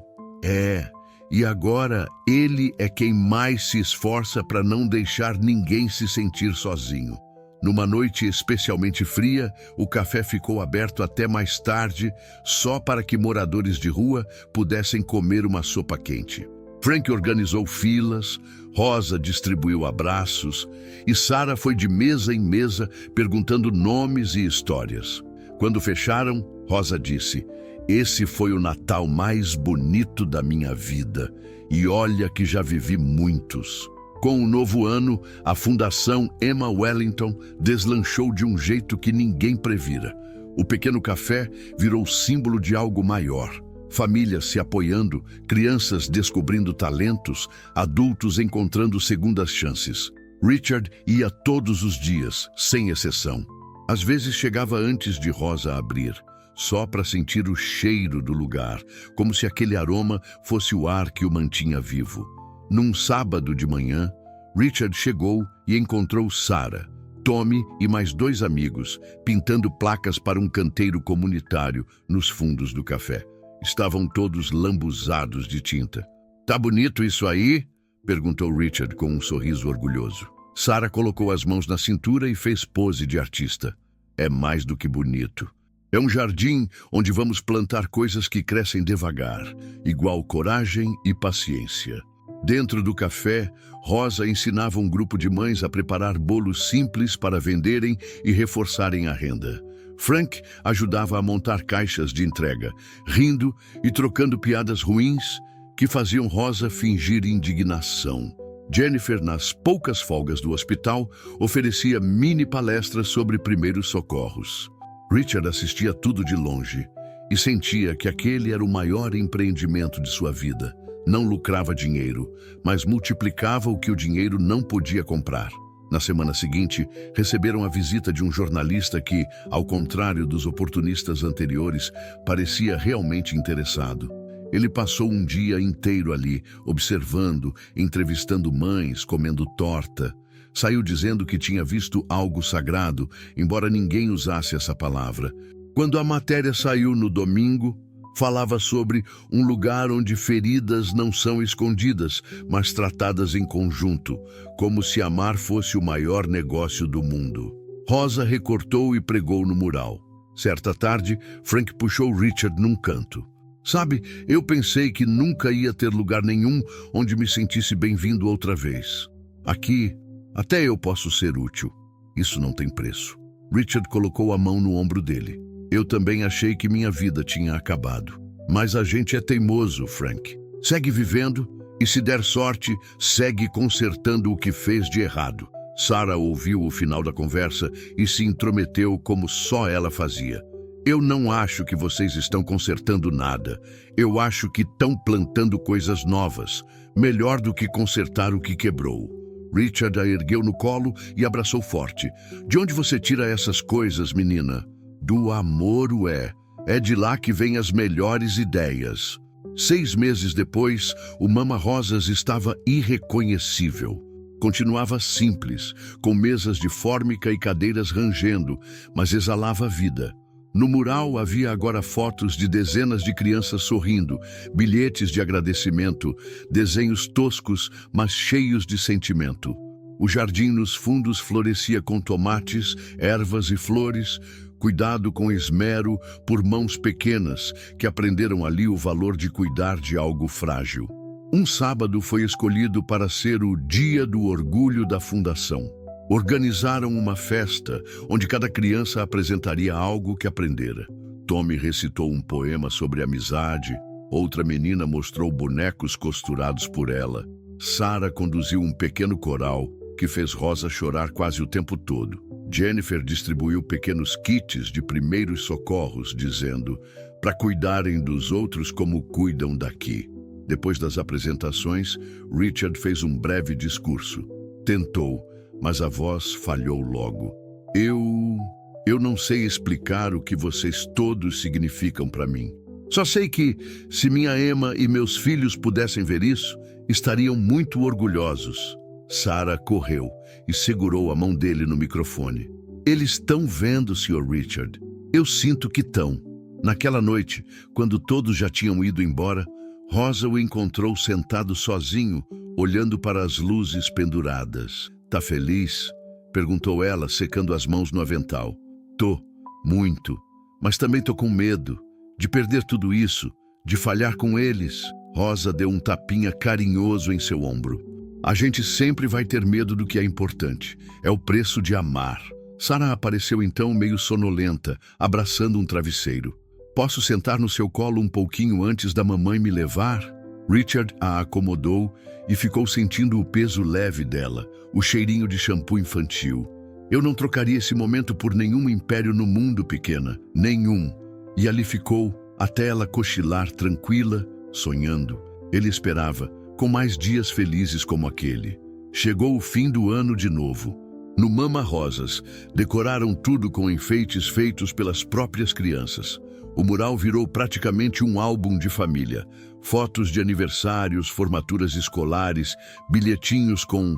E agora ele é quem mais se esforça para não deixar ninguém se sentir sozinho. Numa noite especialmente fria, o café ficou aberto até mais tarde, só para que moradores de rua pudessem comer uma sopa quente. Frank organizou filas, Rosa distribuiu abraços e Sarah foi de mesa em mesa perguntando nomes e histórias. Quando fecharam, Rosa disse: Esse foi o Natal mais bonito da minha vida. E olha que já vivi muitos. Com o novo ano, a Fundação Emma Wellington deslanchou de um jeito que ninguém previra. O pequeno café virou símbolo de algo maior. Famílias se apoiando, crianças descobrindo talentos, adultos encontrando segundas chances. Richard ia todos os dias, sem exceção. Às vezes chegava antes de Rosa abrir, só para sentir o cheiro do lugar, como se aquele aroma fosse o ar que o mantinha vivo. Num sábado de manhã, Richard chegou e encontrou Sarah, Tommy e mais 2 amigos, pintando placas para um canteiro comunitário nos fundos do café. Estavam todos lambuzados de tinta. "Tá bonito isso aí?" perguntou Richard com um sorriso orgulhoso. Sarah colocou as mãos na cintura e fez pose de artista. "É mais do que bonito. É um jardim onde vamos plantar coisas que crescem devagar, igual coragem e paciência." Dentro do café, Rosa ensinava um grupo de mães a preparar bolos simples para venderem e reforçarem a renda. Frank ajudava a montar caixas de entrega, rindo e trocando piadas ruins que faziam Rosa fingir indignação. Jennifer, nas poucas folgas do hospital, oferecia mini palestras sobre primeiros socorros. Richard assistia tudo de longe e sentia que aquele era o maior empreendimento de sua vida. Não lucrava dinheiro, mas multiplicava o que o dinheiro não podia comprar. Na semana seguinte, receberam a visita de um jornalista que, ao contrário dos oportunistas anteriores, parecia realmente interessado. Ele passou um dia inteiro ali, observando, entrevistando mães, comendo torta. Saiu dizendo que tinha visto algo sagrado, embora ninguém usasse essa palavra. Quando a matéria saiu no domingo, falava sobre um lugar onde feridas não são escondidas, mas tratadas em conjunto, como se amar fosse o maior negócio do mundo. Rosa recortou e pregou no mural. Certa tarde, Frank puxou Richard num canto. "Sabe, eu pensei que nunca ia ter lugar nenhum onde me sentisse bem-vindo outra vez. Aqui, até eu posso ser útil. Isso não tem preço." Richard colocou a mão no ombro dele. "Eu também achei que minha vida tinha acabado. Mas a gente é teimoso, Frank. Segue vivendo e, se der sorte, segue consertando o que fez de errado." Sarah ouviu o final da conversa e se intrometeu como só ela fazia. "Eu não acho que vocês estão consertando nada. Eu acho que estão plantando coisas novas, melhor do que consertar o que quebrou." Richard a ergueu no colo e abraçou forte. "De onde você tira essas coisas, menina?" "Do amor, ué. É de lá que vêm as melhores ideias." 6 meses depois, o Mama Rosas estava irreconhecível. Continuava simples, com mesas de fórmica e cadeiras rangendo, mas exalava vida. No mural havia agora fotos de dezenas de crianças sorrindo, bilhetes de agradecimento, desenhos toscos, mas cheios de sentimento. O jardim nos fundos florescia com tomates, ervas e flores, cuidado com esmero por mãos pequenas que aprenderam ali o valor de cuidar de algo frágil. Um sábado foi escolhido para ser o Dia do Orgulho da Fundação. Organizaram uma festa onde cada criança apresentaria algo que aprendera. Tommy recitou um poema sobre amizade, outra menina mostrou bonecos costurados por ela. Sarah conduziu um pequeno coral que fez Rosa chorar quase o tempo todo. Jennifer distribuiu pequenos kits de primeiros socorros, dizendo para cuidarem dos outros como cuidam daqui. Depois das apresentações, Richard fez um breve discurso. Tentou, mas a voz falhou logo. Eu não sei explicar o que vocês todos significam para mim. Só sei que, se minha Emma e meus filhos pudessem ver isso, estariam muito orgulhosos." Sarah correu e segurou a mão dele no microfone. "Eles estão vendo, Sr. Richard. Eu sinto que estão." Naquela noite, quando todos já tinham ido embora, Rosa o encontrou sentado sozinho, olhando para as luzes penduradas. "Tá feliz?" perguntou ela, secando as mãos no avental. "Tô, muito. Mas também tô com medo de perder tudo isso, de falhar com eles." Rosa deu um tapinha carinhoso em seu ombro. "A gente sempre vai ter medo do que é importante. É o preço de amar." Sarah apareceu então meio sonolenta, abraçando um travesseiro. Posso sentar no seu colo um pouquinho antes da mamãe me levar? Richard a acomodou e ficou sentindo o peso leve dela, o cheirinho de shampoo infantil. Eu não trocaria esse momento por nenhum império no mundo, pequena. Nenhum. E ali ficou, até ela cochilar tranquila, sonhando. Ele esperava, com mais dias felizes como aquele. Chegou o fim do ano de novo. No Mama Rosas, decoraram tudo com enfeites feitos pelas próprias crianças. O mural virou praticamente um álbum de família. Fotos de aniversários, formaturas escolares, bilhetinhos com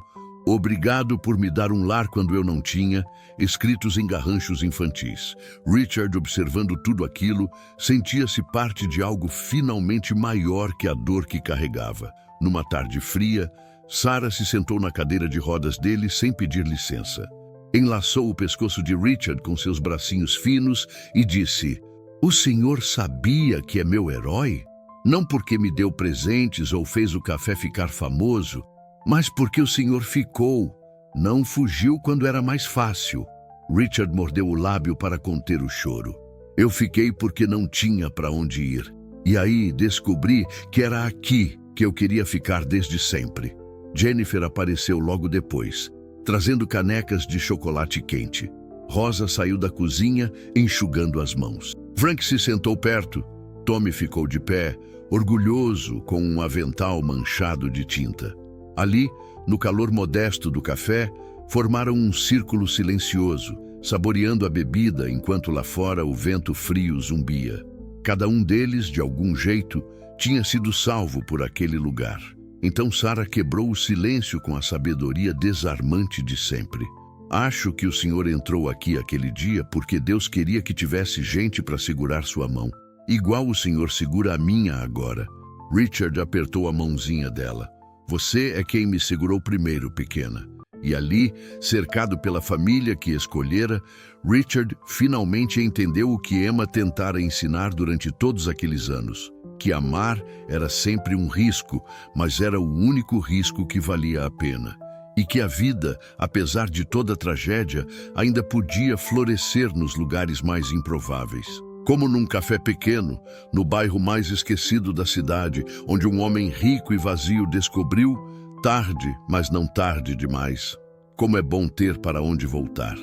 "Obrigado por me dar um lar quando eu não tinha", escritos em garranchos infantis. Richard, observando tudo aquilo, sentia-se parte de algo finalmente maior que a dor que carregava. Numa tarde fria, Sarah se sentou na cadeira de rodas dele sem pedir licença. Enlaçou o pescoço de Richard com seus bracinhos finos e disse: "O senhor sabia que é meu herói? Não porque me deu presentes ou fez o café ficar famoso, mas porque o senhor ficou. Não fugiu quando era mais fácil." Richard mordeu o lábio para conter o choro. "Eu fiquei porque não tinha para onde ir. E aí descobri que era aqui que eu queria ficar desde sempre." Jennifer apareceu logo depois, trazendo canecas de chocolate quente. Rosa saiu da cozinha, enxugando as mãos. Frank se sentou perto. Tommy ficou de pé, orgulhoso, com um avental manchado de tinta. Ali, no calor modesto do café, formaram um círculo silencioso, saboreando a bebida enquanto lá fora o vento frio zumbia. Cada um deles, de algum jeito, tinha sido salvo por aquele lugar. Então Sarah quebrou o silêncio com a sabedoria desarmante de sempre. "Acho que o senhor entrou aqui aquele dia porque Deus queria que tivesse gente para segurar sua mão. Igual o senhor segura a minha agora." Richard apertou a mãozinha dela. "Você é quem me segurou primeiro, pequena." E ali, cercado pela família que escolhera, Richard finalmente entendeu o que Emma tentara ensinar durante todos aqueles anos. Que amar era sempre um risco, mas era o único risco que valia a pena. E que a vida, apesar de toda a tragédia, ainda podia florescer nos lugares mais improváveis. Como num café pequeno, no bairro mais esquecido da cidade, onde um homem rico e vazio descobriu, tarde, mas não tarde demais, como é bom ter para onde voltar.